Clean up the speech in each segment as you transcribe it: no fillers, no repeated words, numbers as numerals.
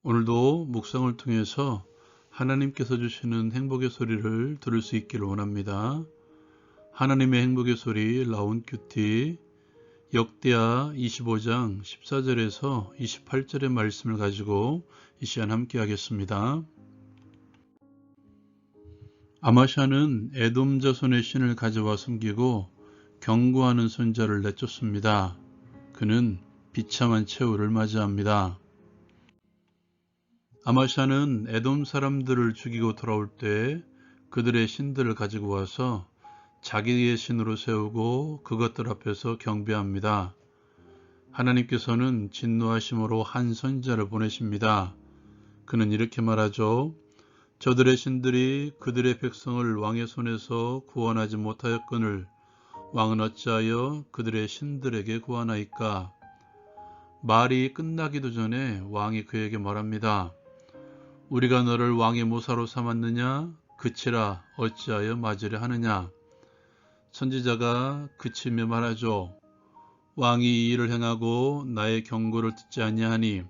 오늘도 묵상을 통해서 하나님께서 주시는 행복의 소리를 들을 수 있기를 원합니다. 하나님의 행복의 소리 라운큐티 역대하 25장 14절에서 28절의 말씀을 가지고 이 시간 함께 하겠습니다. 아마샤는 에돔 자손의 신을 가져와 섬기고 경고하는 선자를 내쫓습니다. 그는 비참한 최후를 맞이합니다. 아마샤는 에돔 사람들을 죽이고 돌아올 때 그들의 신들을 가지고 와서 자기의 신으로 세우고 그것들 앞에서 경배합니다. 하나님께서는 진노하심으로 한 선지자를 보내십니다. 그는 이렇게 말하죠. 저들의 신들이 그들의 백성을 왕의 손에서 구원하지 못하였거늘 왕은 어찌하여 그들의 신들에게 구하나이까. 말이 끝나기도 전에 왕이 그에게 말합니다. 우리가 너를 왕의 모사로 삼았느냐? 그치라 어찌하여 맞으려 하느냐? 선지자가 그치며 말하죠. 왕이 이 일을 행하고 나의 경고를 듣지 아니하니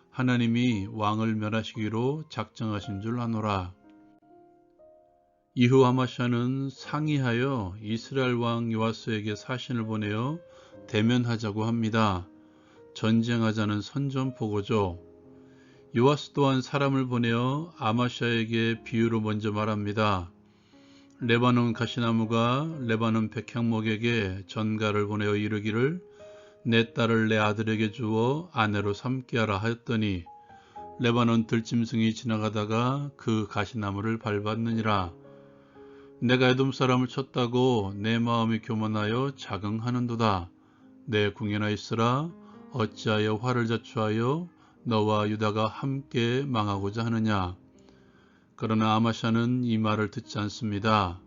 하나님이 왕을 멸하시기로 작정하신 줄 아노라. 이후 아마샤는 상의하여 이스라엘 왕 요아스에게 사신을 보내어 대면하자고 합니다. 전쟁하자는 선전포고죠. 요아스 또한 사람을 보내어 아마샤에게 비유로 먼저 말합니다. 레바논 가시나무가 레바논 백향목에게 전가를 보내어 이르기를 내 딸을 내 아들에게 주어 아내로 삼게 하라 하였더니 레바논 들짐승이 지나가다가 그 가시나무를 밟았느니라. 내가 에돔 사람을 쳤다고 내 마음이 교만하여 자긍하는도다. 내 궁예나이스라 어찌하여 화를 자초하여 너와 유다가 함께 망하고자 하느냐. 그러나 아마샤는 이 말을 듣지 않습니다.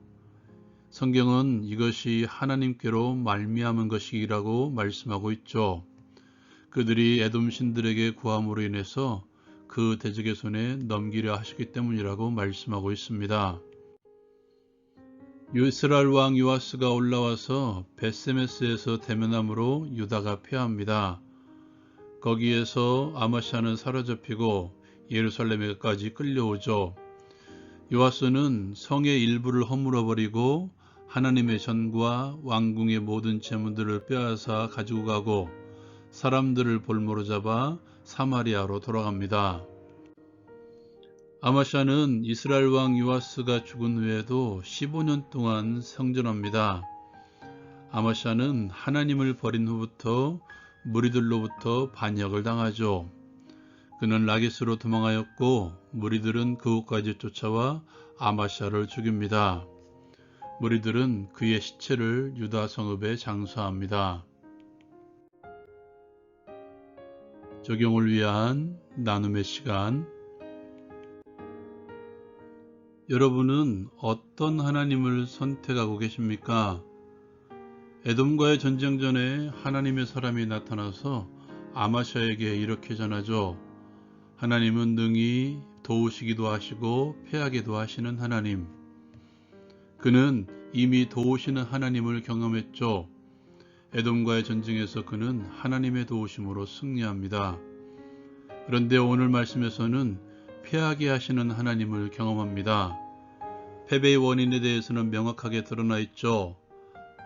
성경은 이것이 하나님께로 말미암은 것이라고 말씀하고 있죠. 그들이 에돔 신들에게 구함으로 인해서 그 대적의 손에 넘기려 하셨기 때문이라고 말씀하고 있습니다. 이스라엘 왕 요아스가 올라와서 벳세메스에서 대면함으로 유다가 패합니다. 거기에서 아마샤는 사로잡히고 예루살렘에까지 끌려오죠. 요아스는 성의 일부를 허물어버리고 하나님의 전과 왕궁의 모든 재물들을 빼앗아 가지고 가고 사람들을 볼모로 잡아 사마리아로 돌아갑니다. 아마샤는 이스라엘 왕 요아스가 죽은 후에도 15년 동안 생존합니다. 아마샤는 하나님을 버린 후부터 무리들로부터 반역을 당하죠. 그는 라기스로 도망하였고 무리들은 그곳까지 쫓아와 아마샤를 죽입니다. 무리들은 그의 시체를 유다 성읍에 장사합니다. 적용을 위한 나눔의 시간. 여러분은 어떤 하나님을 선택하고 계십니까? 에돔과의 전쟁 전에 하나님의 사람이 나타나서 아마샤에게 이렇게 전하죠. 하나님은 능히 도우시기도 하시고 패하기도 하시는 하나님. 그는 이미 도우시는 하나님을 경험했죠. 에돔과의 전쟁에서 그는 하나님의 도우심으로 승리합니다. 그런데 오늘 말씀에서는 패하게 하시는 하나님을 경험합니다. 패배의 원인에 대해서는 명확하게 드러나 있죠.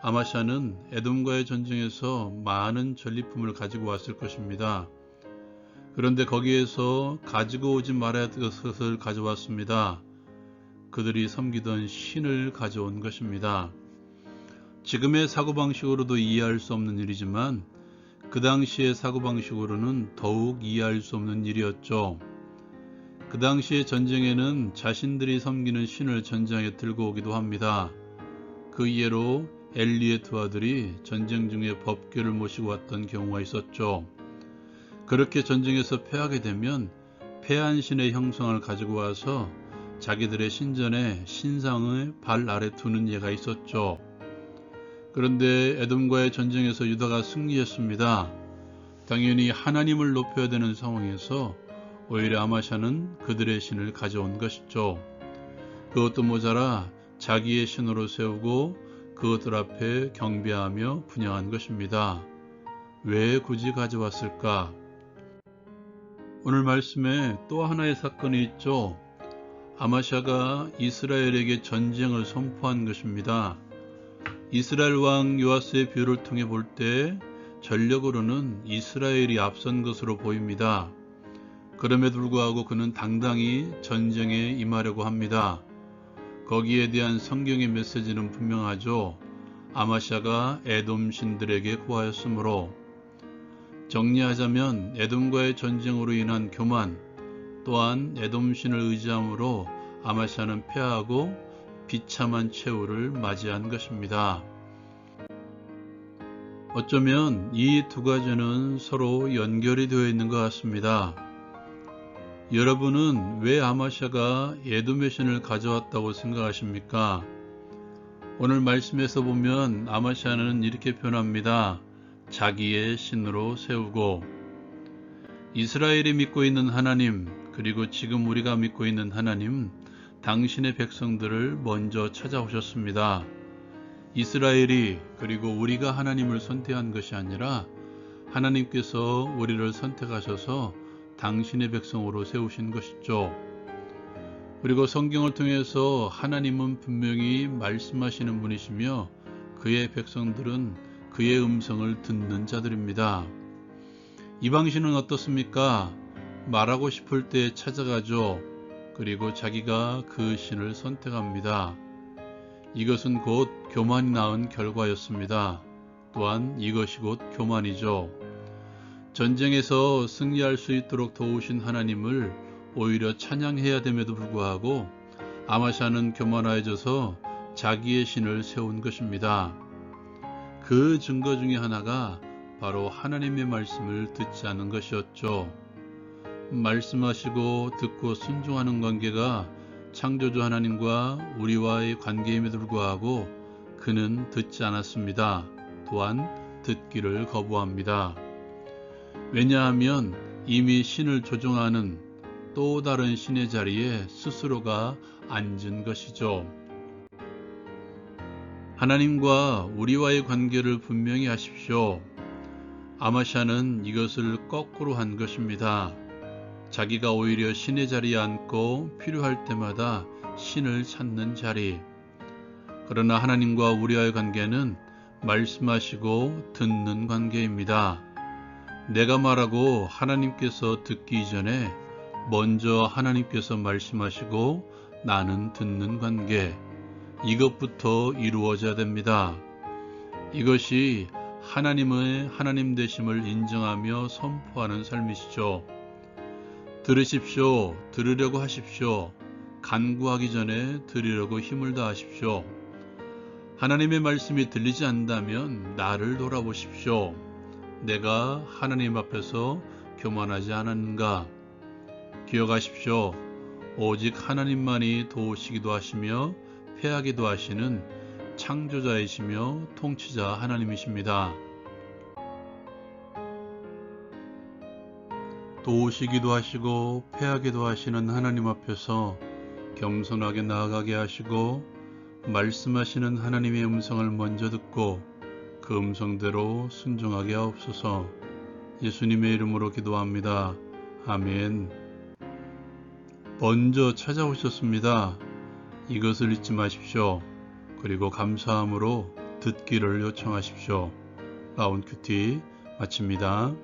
아마샤는 에돔과의 전쟁에서 많은 전리품을 가지고 왔을 것입니다. 그런데 거기에서 가지고 오지 말아야 될 것을 가져왔습니다. 그들이 섬기던 신을 가져온 것입니다. 지금의 사고방식으로도 이해할 수 없는 일이지만 그 당시의 사고방식으로는 더욱 이해할 수 없는 일이었죠. 그 당시의 전쟁에는 자신들이 섬기는 신을 전장에 들고 오기도 합니다. 그 예로 엘리의 두 아들이 전쟁 중에 법궤를 모시고 왔던 경우가 있었죠. 그렇게 전쟁에서 패하게 되면 패한 신의 형상을 가지고 와서 자기들의 신전에 신상의 발 아래 두는 예가 있었죠. 그런데 에돔과의 전쟁에서 유다가 승리했습니다. 당연히 하나님을 높여야 되는 상황에서 오히려 아마샤는 그들의 신을 가져온 것이죠. 그것도 모자라 자기의 신으로 세우고 그것들 앞에 경배하며 분향한 것입니다. 왜 굳이 가져왔을까? 오늘 말씀에 또 하나의 사건이 있죠. 아마샤가 이스라엘에게 전쟁을 선포한 것입니다. 이스라엘 왕 요아스의 비유를 통해 볼 때 전력으로는 이스라엘이 앞선 것으로 보입니다. 그럼에도 불구하고 그는 당당히 전쟁에 임하려고 합니다. 거기에 대한 성경의 메시지는 분명하죠. 아마샤가 에돔 신들에게 구하였으므로. 정리하자면 에돔과의 전쟁으로 인한 교만, 또한 에돔 신을 의지함으로 아마샤는 패하고 비참한 최후를 맞이한 것입니다. 어쩌면 이 두 가지는 서로 연결이 되어 있는 것 같습니다. 여러분은 왜 아마샤가 에돔의 신을 가져왔다고 생각하십니까? 오늘 말씀에서 보면 아마샤는 이렇게 표현합니다. 자기의 신으로 세우고. 이스라엘이 믿고 있는 하나님, 그리고 지금 우리가 믿고 있는 하나님, 당신의 백성들을 먼저 찾아오셨습니다. 이스라엘이 그리고 우리가 하나님을 선택한 것이 아니라 하나님께서 우리를 선택하셔서 당신의 백성으로 세우신 것이죠. 그리고 성경을 통해서 하나님은 분명히 말씀하시는 분이시며 그의 백성들은 그의 음성을 듣는 자들입니다. 이방신은 어떻습니까? 말하고 싶을 때 찾아가죠. 그리고 자기가 그 신을 선택합니다. 이것은 곧 교만이 낳은 결과였습니다. 또한 이것이 곧 교만이죠. 전쟁에서 승리할 수 있도록 도우신 하나님을 오히려 찬양해야 됨에도 불구하고 아마샤는 교만하여져서 자기의 신을 세운 것입니다. 그 증거 중에 하나가 바로 하나님의 말씀을 듣지 않은 것이었죠. 말씀하시고 듣고 순종하는 관계가 창조주 하나님과 우리와의 관계임에도 불구하고 그는 듣지 않았습니다. 또한 듣기를 거부합니다. 왜냐하면 이미 신을 조종하는 또 다른 신의 자리에 스스로가 앉은 것이죠. 하나님과 우리와의 관계를 분명히 하십시오. 아마샤는 이것을 거꾸로 한 것입니다. 자기가 오히려 신의 자리에 앉고 필요할 때마다 신을 찾는 자리. 그러나 하나님과 우리와의 관계는 말씀하시고 듣는 관계입니다. 내가 말하고 하나님께서 듣기 이전에 먼저 하나님께서 말씀하시고 나는 듣는 관계. 이것부터 이루어져야 됩니다. 이것이 하나님의 하나님 되심을 인정하며 선포하는 삶이시죠. 들으십시오. 들으려고 하십시오. 간구하기 전에 들으려고 힘을 다하십시오. 하나님의 말씀이 들리지 않는다면 나를 돌아보십시오. 내가 하나님 앞에서 교만하지 않았는가? 기억하십시오. 오직 하나님만이 도우시기도 하시며 패하기도 하시는 창조자이시며 통치자 하나님이십니다. 도우시기도 하시고 패하기도 하시는 하나님 앞에서 겸손하게 나아가게 하시고 말씀하시는 하나님의 음성을 먼저 듣고 그 음성대로 순종하게 하옵소서. 예수님의 이름으로 기도합니다. 아멘. 먼저 찾아오셨습니다. 이것을 잊지 마십시오. 그리고 감사함으로 듣기를 요청하십시오. 라운큐티 마칩니다.